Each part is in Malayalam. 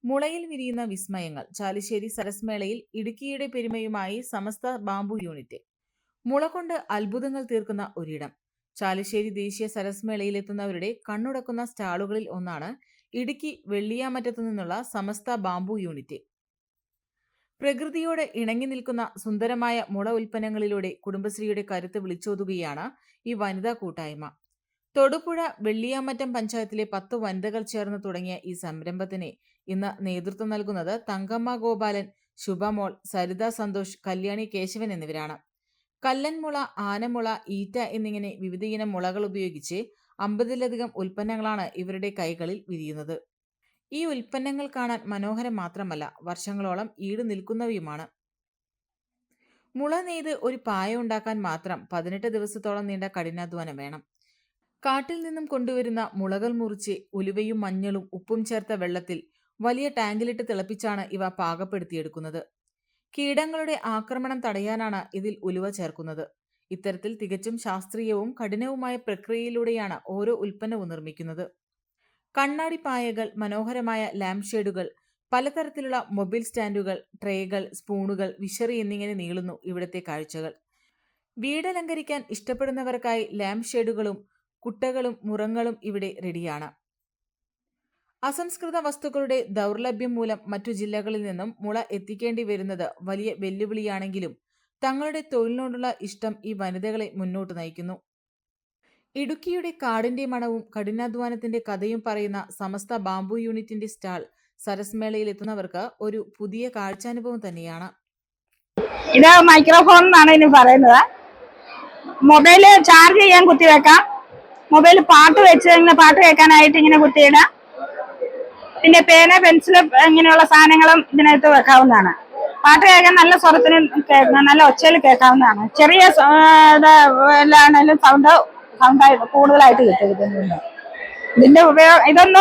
മുളയിൽ വിരിയുന്ന വിസ്മയങ്ങൾ. ചാലിശ്ശേരി സരസ് മേളയിൽ ഇടുക്കിയുടെ പെരുമയുമായി സമസ്ത ബാംബു യൂണിറ്റ്. മുള കൊണ്ട് അത്ഭുതങ്ങൾ തീർക്കുന്ന ഒരിടം. ചാലിശ്ശേരി ദേശീയ സരസ് മേളയിലെത്തുന്നവരുടെ കണ്ണുടക്കുന്ന സ്റ്റാളുകളിൽ ഒന്നാണ് ഇടുക്കി വെള്ളിയാമറ്റത്തു നിന്നുള്ള സമസ്ത ബാംബു യൂണിറ്റ്. പ്രകൃതിയോട് ഇണങ്ങി നിൽക്കുന്ന സുന്ദരമായ മുള ഉൽപ്പന്നങ്ങളിലൂടെ കുടുംബശ്രീയുടെ കരുത്ത് വിളിച്ചോതുകയാണ് ഈ വനിതാ കൂട്ടായ്മ. തൊടുപുഴ വെള്ളിയാമറ്റം പഞ്ചായത്തിലെ 10 വനിതകൾ ചേർന്ന് തുടങ്ങിയ ഈ സംരംഭത്തിന് ഇന്ന് നേതൃത്വം നൽകുന്നത് തങ്കമ്മ ഗോപാലൻ, ശുഭമോൾ, സരിത സന്തോഷ്, കല്യാണി കേശവൻ എന്നിവരാണ്. കല്ലൻമുള, ആനമുള, ഈറ്റ എന്നിങ്ങനെ വിവിധയിനം മുളകൾ ഉപയോഗിച്ച് 50ലധികം ഉൽപ്പന്നങ്ങളാണ് ഇവരുടെ കൈകളിൽ വിരിയുന്നത്. ഈ ഉൽപ്പന്നങ്ങൾ കാണാൻ മനോഹരം മാത്രമല്ല, വർഷങ്ങളോളം ഈട് നിൽക്കുന്നവയുമാണ്. മുള നെയ്ത് ഒരു പായ ഉണ്ടാക്കാൻ മാത്രം 18 ദിവസത്തോളം നീണ്ട കഠിനാധ്വാനം വേണം. കാട്ടിൽ നിന്നും കൊണ്ടുവരുന്ന മുളകൾ മുറിച്ച് ഉലുവയും മഞ്ഞളും ഉപ്പും ചേർത്ത വെള്ളത്തിൽ വലിയ ടാങ്കിലിട്ട് തിളപ്പിച്ചാണ് ഇവ പാകപ്പെടുത്തിയെടുക്കുന്നത്. കീടങ്ങളുടെ ആക്രമണം തടയാനാണ് ഇതിൽ ഉലുവ ചേർക്കുന്നത്. ഇത്തരത്തിൽ തികച്ചും ശാസ്ത്രീയവും കഠിനവുമായ പ്രക്രിയയിലൂടെയാണ് ഓരോ ഉൽപ്പന്നവും നിർമ്മിക്കുന്നത്. കണ്ണാടി പായകൾ, മനോഹരമായ ലാമ്പ് ഷേഡുകൾ, പലതരത്തിലുള്ള മൊബൈൽ സ്റ്റാൻഡുകൾ, ട്രേകൾ, സ്പൂണുകൾ, വിശറി എന്നിങ്ങനെ നീളുന്നു ഇവിടുത്തെ കാഴ്ചകൾ. വീടലങ്കരിക്കാൻ ഇഷ്ടപ്പെടുന്നവർക്കായി ലാമ്പ് ഷേഡുകളും കുട്ടകളും മുറങ്ങളും ഇവിടെ റെഡിയാണ്. അസംസ്കൃത വസ്തുക്കളുടെ ദൗർലഭ്യം മൂലം മറ്റു ജില്ലകളിൽ നിന്നും മുള എത്തിക്കേണ്ടി വരുന്നത് വലിയ വെല്ലുവിളിയാണെങ്കിലും തങ്ങളുടെ തൊഴിലിനോടുള്ള ഇഷ്ടം ഈ വനിതകളെ മുന്നോട്ട് നയിക്കുന്നു. ഇടുക്കിയുടെ കാടിന്റെ മണവും കഠിനാധ്വാനത്തിന്റെ കഥയും പറയുന്ന സമസ്ത ബാംബു യൂണിറ്റിന്റെ സ്റ്റാൾ സരസ് മേളയിൽ എത്തുന്നവർക്ക് ഒരു പുതിയ കാഴ്ചാനുഭവം തന്നെയാണ്. ഇത് മൈക്രോഫോൺ എന്നാണ് ഇതിന് പറയുന്നത്. മൊബൈല് ചാർജ് ചെയ്യാൻ കുത്തിവെക്കാം. മൊബൈൽ പാട്ട് വെച്ച് ഇങ്ങനെ പാട്ട് കേൾക്കാനായിട്ട് ഇങ്ങനെ കുത്തിയിടാം. പിന്നെ പേന, പെൻസില് ഇങ്ങനെയുള്ള സാധനങ്ങളും ഇതിനകത്ത് വെക്കാവുന്നതാണ്. പാട്ട് കേൾക്കാൻ നല്ല സ്വരത്തിന് നല്ല ഒച്ചയിൽ കേൾക്കാവുന്നതാണ്. ചെറിയ എല്ലാണേലും സൗണ്ട് കൂടുതലായിട്ട് കിട്ടും. ഇതിന്റെ ഉപയോഗം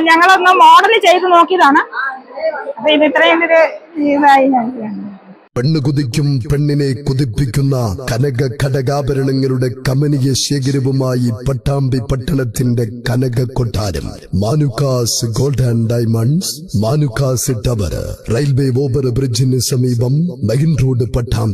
ഞങ്ങളൊന്ന് മോഡൽ ചെയ്ത് നോക്കിയതാണ്. അപ്പൊ ഇത് ഇത്രയും ഇതായി ഞങ്ങൾക്ക് പെണ്ണുകുതിക്കും പെണ്ണിനെ കുതിപ്പിക്കുന്ന കനക ഘടകാഭരണങ്ങളുടെ കമനീയ ശേഖരവുമായി പട്ടാമ്പി പട്ടണത്തിന്റെ കനക കൊട്ടാരം Manukkas gold and diamonds, Manukkas tower, railway over ബ്രിഡ്ജിന് സമീപം മെയിൻ റോഡ്, പട്ടാമ്പി.